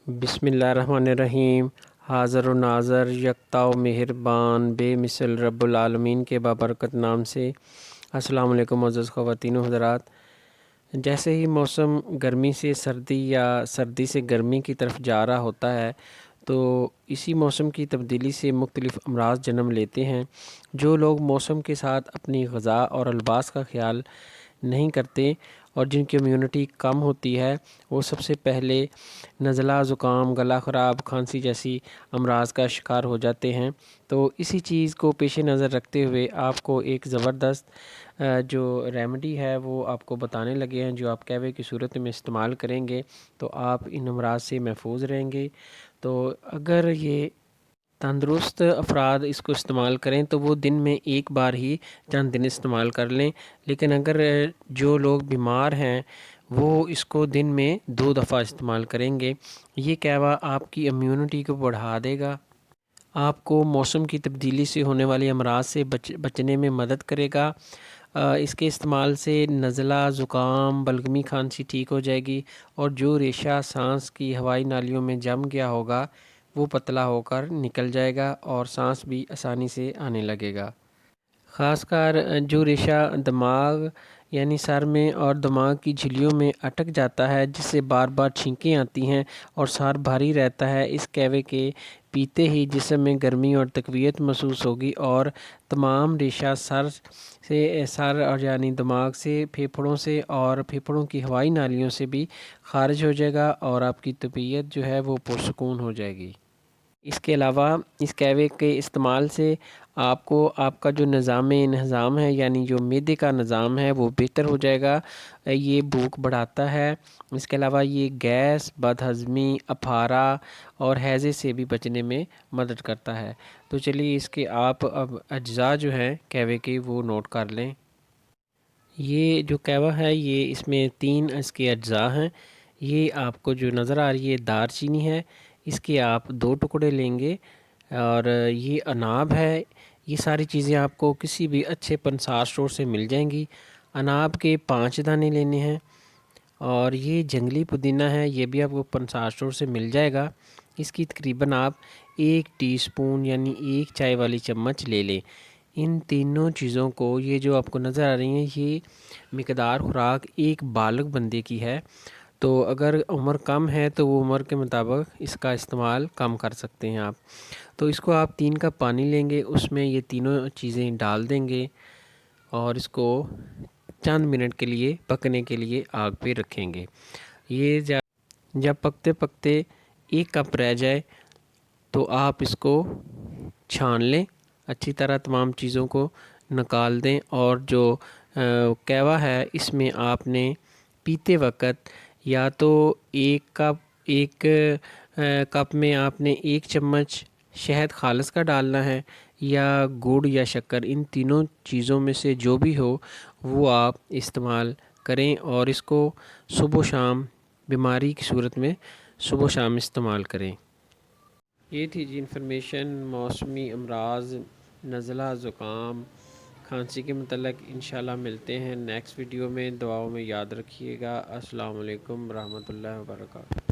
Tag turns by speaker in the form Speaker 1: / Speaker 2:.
Speaker 1: بسم اللہ الرحمن الرحیم۔ حاضر و ناظر یکتا و مہربان بے مثل رب العالمین کے بابرکت نام سے السلام علیکم معزز خواتین و حضرات۔ جیسے ہی موسم گرمی سے سردی یا سردی سے گرمی کی طرف جا رہا ہوتا ہے تو اسی موسم کی تبدیلی سے مختلف امراض جنم لیتے ہیں۔ جو لوگ موسم کے ساتھ اپنی غذا اور الباس کا خیال نہیں کرتے اور جن کی امیونٹی کم ہوتی ہے وہ سب سے پہلے نزلہ، زکام، گلا خراب، کھانسی جیسی امراض کا شکار ہو جاتے ہیں۔ تو اسی چیز کو پیش نظر رکھتے ہوئے آپ کو ایک زبردست جو ریمیڈی ہے وہ آپ کو بتانے لگے ہیں، جو آپ کہوے کی صورت میں استعمال کریں گے تو آپ ان امراض سے محفوظ رہیں گے۔ تو اگر یہ تندرست افراد اس کو استعمال کریں تو وہ دن میں ایک بار ہی چند دن استعمال کر لیں، لیکن اگر جو لوگ بیمار ہیں وہ اس کو دن میں 2 دفعہ استعمال کریں گے۔ یہ قہوہ آپ کی امیونٹی کو بڑھا دے گا، آپ کو موسم کی تبدیلی سے ہونے والی امراض سے بچنے میں مدد کرے گا۔ اس کے استعمال سے نزلہ، زکام، بلغمی، کھانسی ٹھیک ہو جائے گی، اور جو ریشہ سانس کی ہوائی نالیوں میں جم گیا ہوگا وہ پتلا ہو کر نکل جائے گا اور سانس بھی آسانی سے آنے لگے گا۔ خاص کر جو ریشہ دماغ یعنی سر میں اور دماغ کی جھلیوں میں اٹک جاتا ہے، جس سے بار بار چھینکیں آتی ہیں اور سر بھاری رہتا ہے، اس قہوے کے پیتے ہی جسم میں گرمی اور تقویت محسوس ہوگی اور تمام ریشہ سر اور یعنی دماغ سے، پھیپھڑوں سے اور پھیپھڑوں کی ہوائی نالیوں سے بھی خارج ہو جائے گا اور آپ کی طبیعت جو ہے وہ پرسکون ہو جائے گی۔ اس کے علاوہ اس قہوے کے استعمال سے آپ کو آپ کا جو نظام ہے یعنی جو معدے کا نظام ہے وہ بہتر ہو جائے گا۔ یہ بھوک بڑھاتا ہے۔ اس کے علاوہ یہ گیس، بد ہضمی، اپھارا اور ہیضے سے بھی بچنے میں مدد کرتا ہے۔ تو چلیے اس کے آپ اب اجزاء جو ہیں قہوے کے وہ نوٹ کر لیں۔ یہ جو قہوہ ہے یہ اس میں 3 اس کے اجزاء ہیں۔ یہ آپ کو جو نظر آ رہی ہے دار چینی ہے، اس کے آپ 2 ٹکڑے لیں گے، اور یہ اناب ہے۔ یہ ساری چیزیں آپ کو کسی بھی اچھے پنسار اسٹور سے مل جائیں گی۔ اناب کے 5 دانے لینے ہیں، اور یہ جنگلی پودینہ ہے، یہ بھی آپ کو پنسار اسٹور سے مل جائے گا۔ اس کی تقریباً آپ 1 ٹی سپون یعنی 1 چائے والی چمچ لے لیں۔ ان تینوں چیزوں کو، یہ جو آپ کو نظر آ رہی ہیں، یہ مقدار خوراک ایک بالغ بندے کی ہے۔ تو اگر عمر کم ہے تو وہ عمر کے مطابق اس کا استعمال کم کر سکتے ہیں آپ۔ تو اس کو آپ 3 کپ پانی لیں گے، اس میں یہ تینوں چیزیں ڈال دیں گے اور اس کو چند منٹ کے لیے پکنے کے لیے آگ پہ رکھیں گے۔ یہ جب پکتے پکتے 1 کپ رہ جائے تو آپ اس کو چھان لیں، اچھی طرح تمام چیزوں کو نکال دیں، اور جو قہوہ ہے اس میں آپ نے پیتے وقت یا تو 1 کپ میں آپ نے 1 چمچ شہد خالص کا ڈالنا ہے، یا گڑ یا شکر، ان تینوں چیزوں میں سے جو بھی ہو وہ آپ استعمال کریں، اور اس کو صبح و شام بیماری کی صورت میں صبح و شام استعمال کریں۔ یہ تھی جی انفارمیشن موسمی امراض، نزلہ، زکام، کھانسی کے متعلق۔ انشاءاللہ ملتے ہیں نیکسٹ ویڈیو میں، دعاؤں میں یاد رکھیے گا۔ السلام علیکم ورحمۃ اللہ وبرکاتہ۔